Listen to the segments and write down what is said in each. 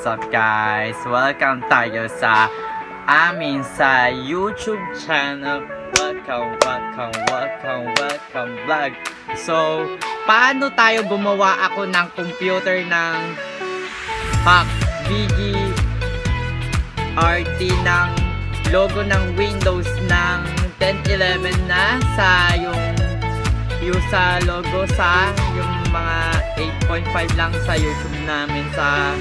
What's up guys? Welcome tayo sa amin sa YouTube channel. Welcome vlog. So, paano tayo gumawa ako ng computer ng hack VGRT ng logo ng Windows ng 1011 na sa yung sa logo sa yung mga 8.5 lang sa YouTube namin sa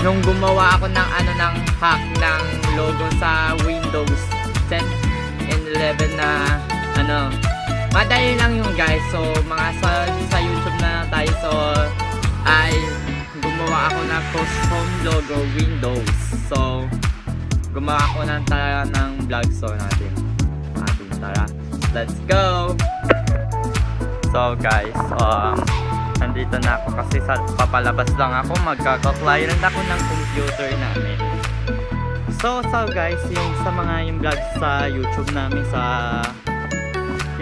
nung gumawa ako ng ng hack ng logo sa Windows 10 and 11 na madali lang yung guys. So mga sa YouTube na tayo, so ay gumawa ako ng custom logo Windows. So gumawa ako ng vlog, so natin tara, let's go. So guys, nandito na ako kasi papalabas lang ako, magkaka-client ako ng computer namin. So guys, yung sa mga yung vlog sa YouTube namin, sa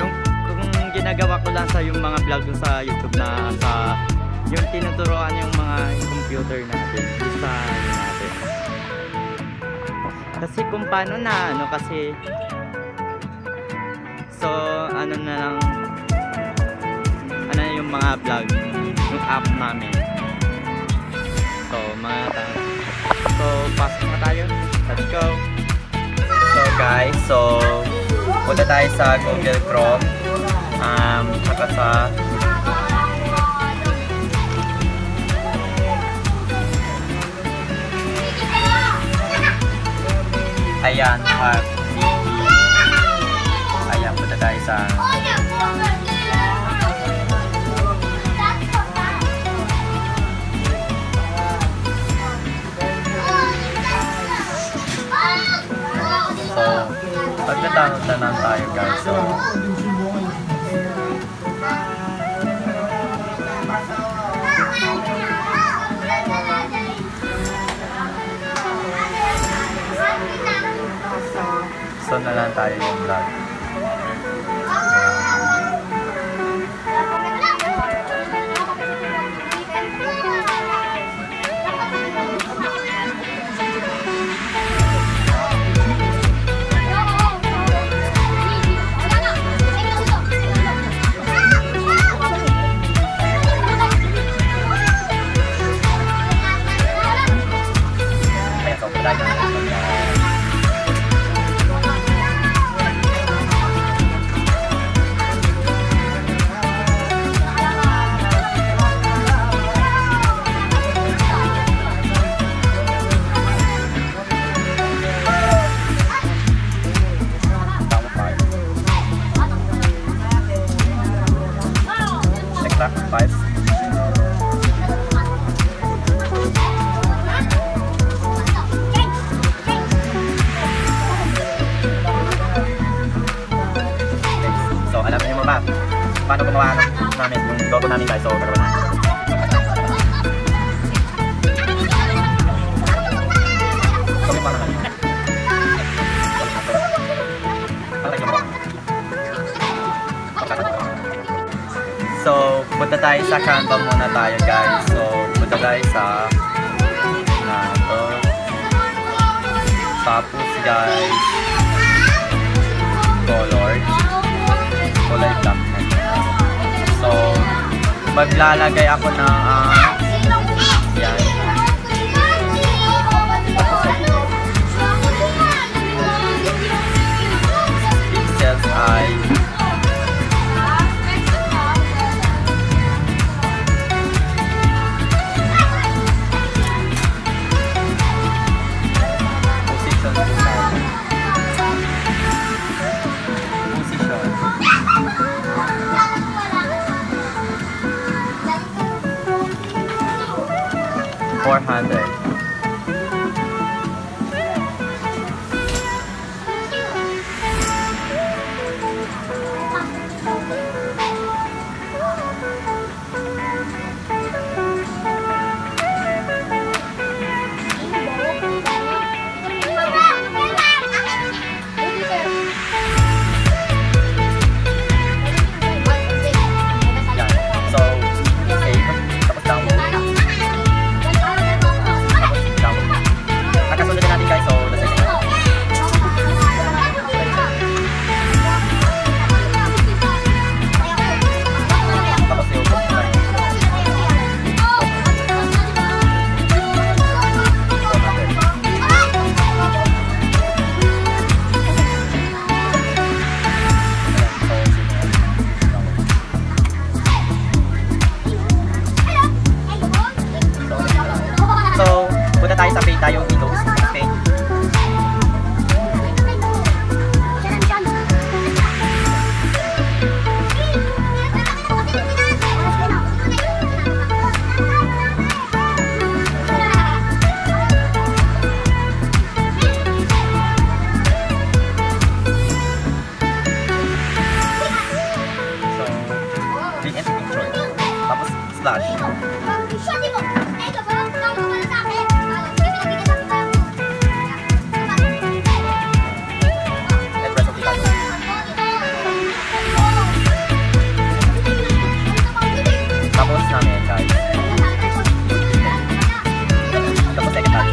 yung kung ginagawa ko lang sa yung mga vlog sa YouTube na sa yung tinuturuan yung mga yung computer natin, design natin. Kasi kung paano na kasi so na lang yung mga vlog, yung app namin. So pasok na tayo, let's go. So guys, so punta tayo sa Google Chrome, saka sa ayan, punta tayo sa pagdatangot na lang tayo guys. So na lang tayo yung vlog. So alam niyo ba paano gumawa namin yung logo namin guys? So gagawin natin. So punta tayo sa Canva muna tayo guys. So punta tayo sa tapos guys, color black. So maglalagay ako ng yan. Pixels ay windows. Okay. Slash. Tapos namin guys. Tapos second touch.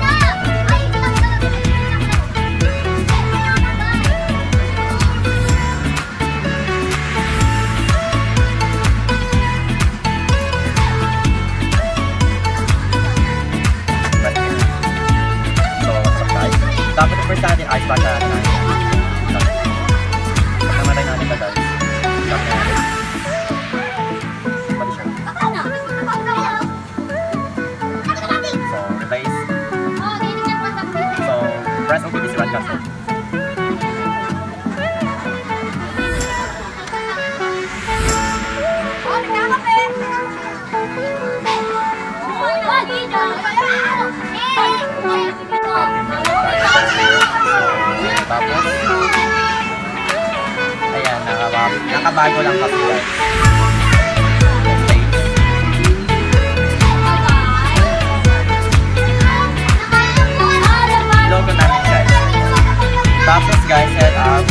Dapat yung first natin, ice pack natin. Pag namatay natin ka guys. Dapat natin. Pati siya. So, replace. So, press OK to run castle. Tapos, ayan, nakabago lang kasi guys. Logo namin guys. Tapos guys, set up.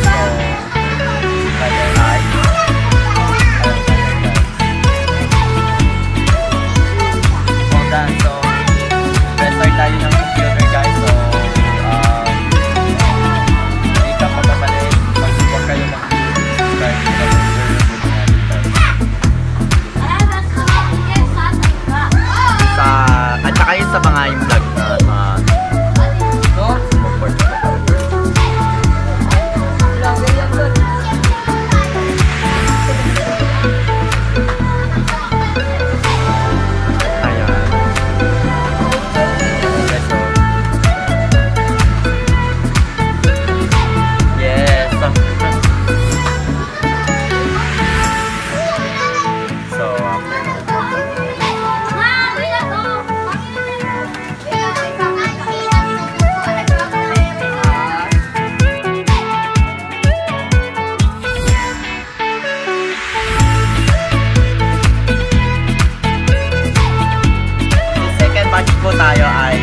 So, ayan ay. Well done. So, restart tayo ng computer guys. So, hindi ka papabalik. Mag-support kayo mag-subscribe sa computer. At saka yun sa mga yung vlog na support ko. Tayo ay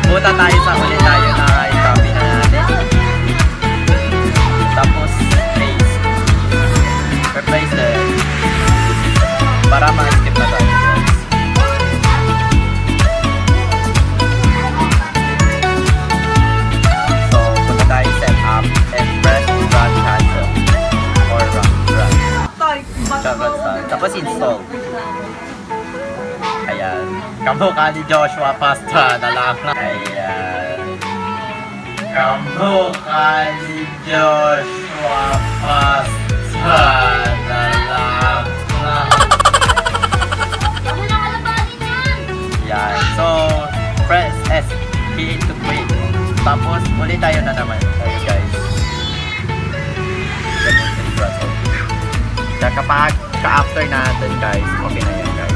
buta tayo sa huli tayo na i-copy na natin. Tapos paste. Replace it. Para ma-skip na tayo guys. So, punta tayo set up and press run cancel or run. Tapos install. Ayan. Kamukha ni Joshua Pasta na lang. Ayan. Kamukha ni Joshua Pasta na lang. Ayan. So, press S. Key to quit. Tapos, ulit tayo na naman. Ayan guys. Kaya kapag ka-after natin guys, okay na yan guys.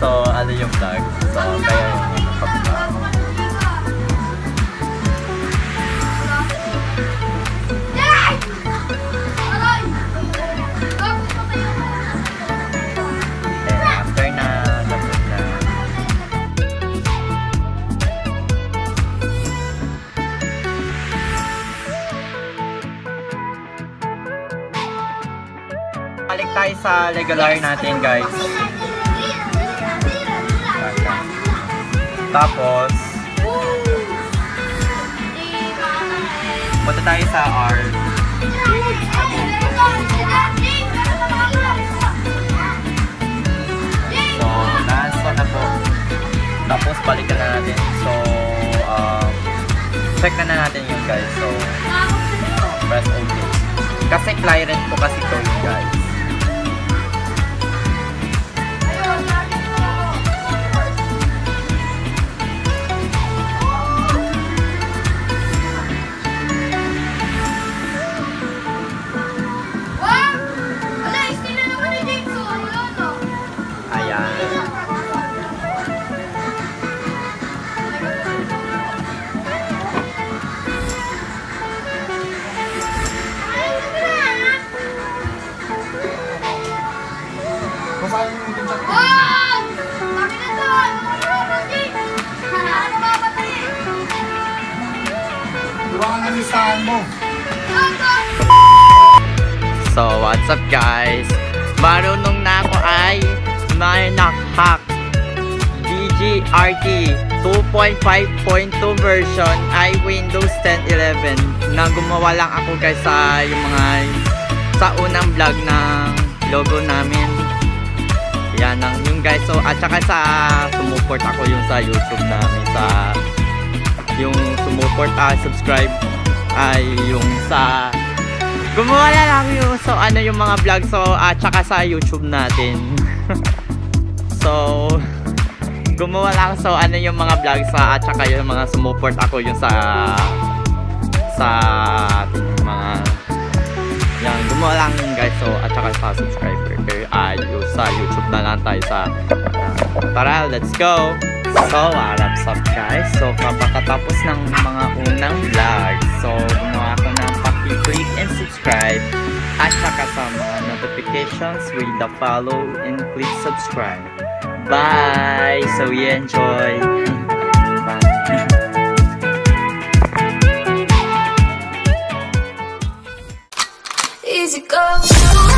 So, ano yung vlog? So, kaya yung nakapag. And after na, tapos na. Balik tayo sa regular natin guys. Tapos punta tayo sa R. check na natin yun guys. So, press OK. Kasi client po kasi ito yun guys. So, what's up guys? Marunong na ako ay may nak-hack DGRT 2.5.2 version ay Windows 10 11 na gumawa lang ako guys sa yung mga sa unang vlog ng logo namin. Yan ang yung guys. So, at saka sa sumuport ako yung sa YouTube namin sa yung sumuport subscribe ay yung sa gumawa na lang yung so ano yung mga vlog so at saka sa YouTube natin. So gumawa lang so ano yung mga vlog sa at saka yung mga sumuport ako yung sa mga yan gumawa lang guys so at saka sa subscriber yung sa YouTube na lang tayo sa tara let's go. So what's up guys, so kapagkatapos ng mga unang vlog so gumawa ako ng paki-click and subscribe at saka sa mga notifications with the follow and click subscribe. Bye! So we enjoy. Bye! Easy go.